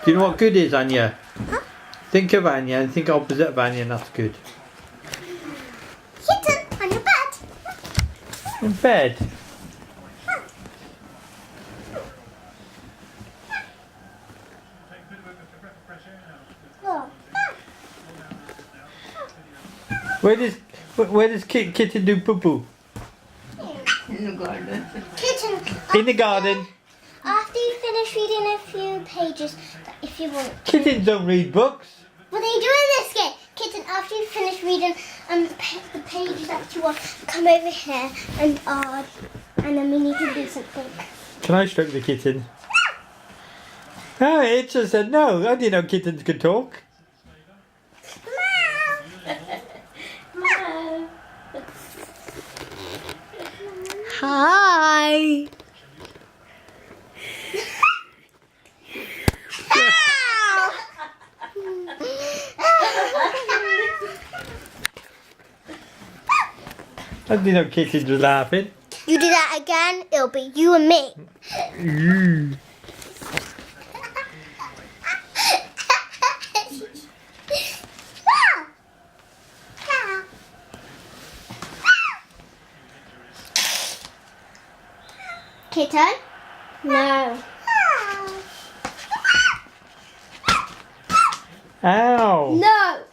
Do you know what good is, Anya? Think of Anya and think opposite of Anya, and that's good. Kitten on your bed. In bed. Look. Where does kitten do poo poo? In the garden. Kitten. In the garden. After you finish reading a few pages, if you want. Kittens don't read books. What they do in this game? Kitten, after you finish reading the pages that you want, come over here and then we need to do something. Can I stroke the kitten? Oh, it just said no. I didn't know kittens could talk. Hi. I didn't know kittens were laughing. You do that again, it'll be you and me. Kitten? No. Ow! No.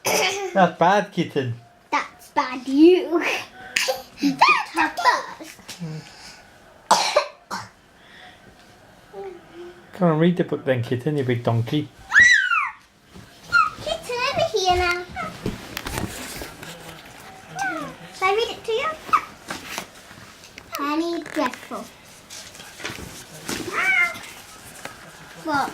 That's bad, kitten. That's bad, you. That's her first. Come on, read the book then, kitten, you big donkey. Kitten, over here now. Shall I read it to you? Penny Dreadful. What?